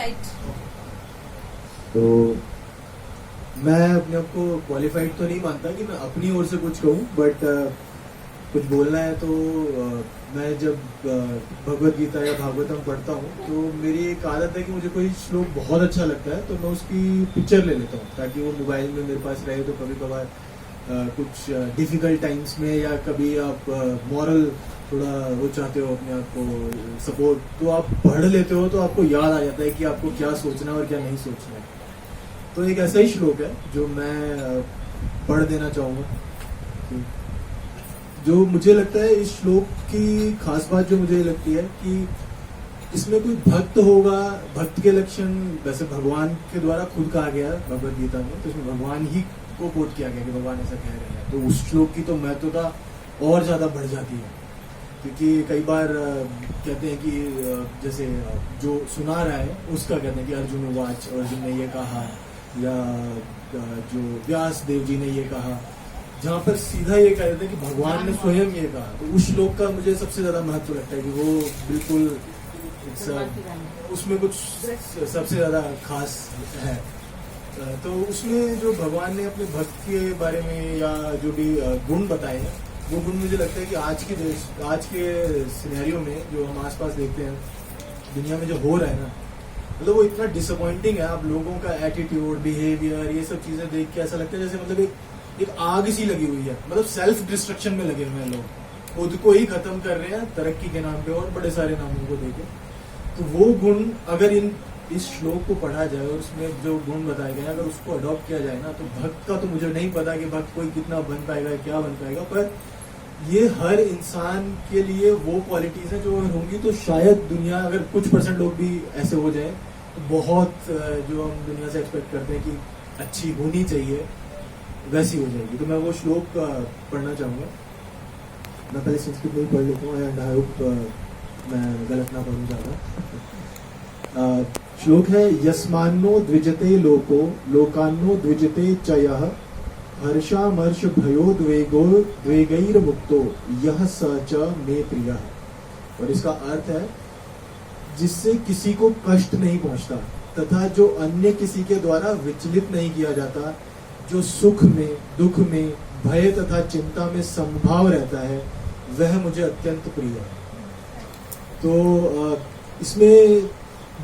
Right. तो मैं अपने आप को क्वालिफाइड तो नहीं मानता कि मैं अपनी ओर से कुछ कहूँ, बट कुछ बोलना है तो मैं जब भगवत गीता या भागवतम पढ़ता हूँ तो मेरी एक आदत है कि मुझे कोई श्लोक बहुत अच्छा लगता है तो मैं उसकी पिक्चर ले लेता हूँ ताकि वो मोबाइल में मेरे पास रहे। तो कभी कभार कुछ डिफिकल्ट टाइम्स में या कभी आप मॉरल थोड़ा वो चाहते हो अपने आप को सपोर्ट, तो आप पढ़ लेते हो तो आपको याद आ जाता है कि आपको क्या सोचना है और क्या नहीं सोचना है। तो एक ऐसा ही श्लोक है जो मैं पढ़ देना चाहूँगा। जो मुझे लगता है इस श्लोक की खास बात जो मुझे लगती है कि इसमें कोई भक्त होगा, भक्त के लक्षण वैसे भगवान के द्वारा खुद कहा गया है भगवत गीता में, तो इसमें भगवान ही को कोट किया गया कि भगवान ऐसा कह रहे हैं। तो उस श्लोक की तो महत्वता और ज्यादा बढ़ जाती है, क्योंकि कई बार कहते हैं कि जैसे जो सुना रहा है उसका कहते हैं कि अर्जुन वाच, अर्जुन ने ये कहा, या जो व्यास देव जी ने ये कहा, जहाँ पर सीधा ये कह देते हैं कि भगवान ने स्वयं ये कहा। तो उस श्लोक का मुझे सबसे ज्यादा महत्व लगता है कि वो बिल्कुल उसमें कुछ सबसे ज्यादा खास है। तो उसमें जो भगवान ने अपने भक्त के बारे में या जो भी गुण बताए हैं, वो गुण मुझे लगता है कि आज के सिनेरियो में जो हम आसपास देखते हैं दुनिया में जो हो रहा है ना, मतलब वो इतना डिसअपॉइंटिंग है। आप लोगों का एटीट्यूड, बिहेवियर, ये सब चीजें देख के ऐसा लगता है जैसे मतलब एक आग सी लगी हुई है, मतलब सेल्फ डिस्ट्रक्शन में लगे हुए हैं लोग, खुद को ही खत्म कर रहे हैं तरक्की के नाम पे और बड़े सारे नामों को देके। तो वो गुण अगर इस श्लोक को पढ़ा जाए और उसमें जो गुण बताए गए अगर उसको अडॉप्ट किया जाए ना, तो भक्त का तो मुझे नहीं पता कि भक्त कोई कितना बन पाएगा, क्या बन पाएगा, पर ये हर इंसान के लिए वो क्वालिटीज है जो होंगी तो शायद दुनिया, अगर कुछ % लोग भी ऐसे हो जाए तो बहुत जो हम दुनिया से एक्सपेक्ट करते हैं कि अच्छी होनी चाहिए वैसी हो जाएगी। तो मैं वो श्लोक पढ़ना चाहूंगा। मैं पहले संस्कृत में ही पढ़ लेता हूँ एंड आई होप मैं गलत ना पढ़ूँ ज्यादा। श्लोक है, यस्मान्नो द्विजते लोको लोकान्नो द्विजते च यः हर्षामर्ष भयोद्वेगो द्वेगैर मुक्तो यह स च मे प्रियः। और इसका अर्थ है जिससे किसी को कष्ट नहीं पहुंचता तथा जो अन्य किसी के द्वारा विचलित नहीं किया जाता, जो सुख में, दुख में, भय तथा चिंता में समभाव रहता है, वह मुझे अत्यंत प्रिय है। तो इसमें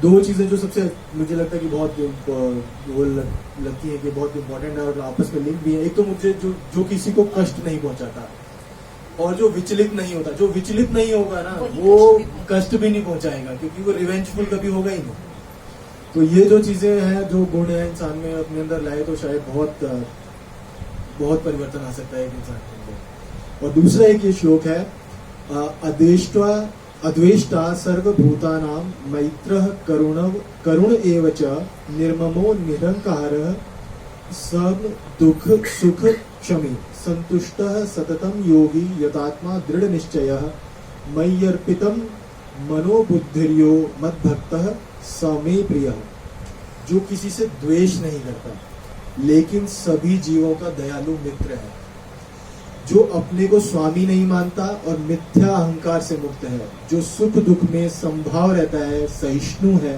दो चीजें जो सबसे मुझे लगता है कि बहुत वो लगती है कि बहुत इंपॉर्टेंट है और आपस में लिंक भी है। एक तो मुझे जो किसी को कष्ट नहीं पहुंचाता और जो विचलित नहीं होता। जो विचलित नहीं होगा ना वो कष्ट भी नहीं पहुंचाएगा, क्योंकि वो रिवेंजफुल कभी होगा ही नहीं। तो ये जो चीजें हैं, जो गुण है इंसान में अपने अंदर लाए तो शायद बहुत परिवर्तन आ सकता है एक इंसान के अंदर। और दूसरा एक ये श्लोक है, अद्वेष्टा सर्वभूतानां मैत्रः करुण एव च निर्ममो निरहंकारः सर्व दुख सुख क्षमी संतुष्टः सततं योगी यतात्मा दृढ़ निश्चयः मय्यर्पितं मनोबुद्धिर्यो मद्भक्तः स मे प्रियः। जो किसी से द्वेष नहीं करता लेकिन सभी जीवों का दयालु मित्र है, जो अपने को स्वामी नहीं मानता और मिथ्या अहंकार से मुक्त है, जो सुख दुख में समभाव रहता है, सहिष्णु है,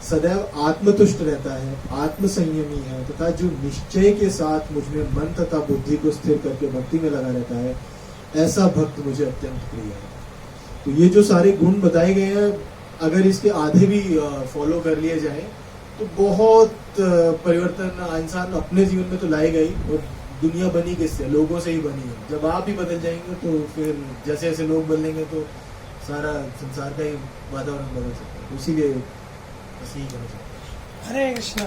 सदैव आत्मतुष्ट रहता है, आत्मसंयमी है तथा जो निश्चय के साथ मुझ में मन तथा बुद्धि को स्थिर करके भक्ति में लगा रहता है, ऐसा भक्त मुझे अत्यंत प्रिय है। तो ये जो सारे गुण बताए गए हैं, अगर इसके आधे भी फॉलो कर लिए जाए तो बहुत परिवर्तन इंसान अपने जीवन में तो लाएगा ही। और दुनिया बनी किससे? लोगों से ही बनी है। जब आप ही बदल जाएंगे तो फिर जैसे जैसे लोग बदलेंगे तो सारा संसार का ही वातावरण बदल सकता है। इसीलिए बस यही कहना चाहता हूँ। हरे कृष्णा।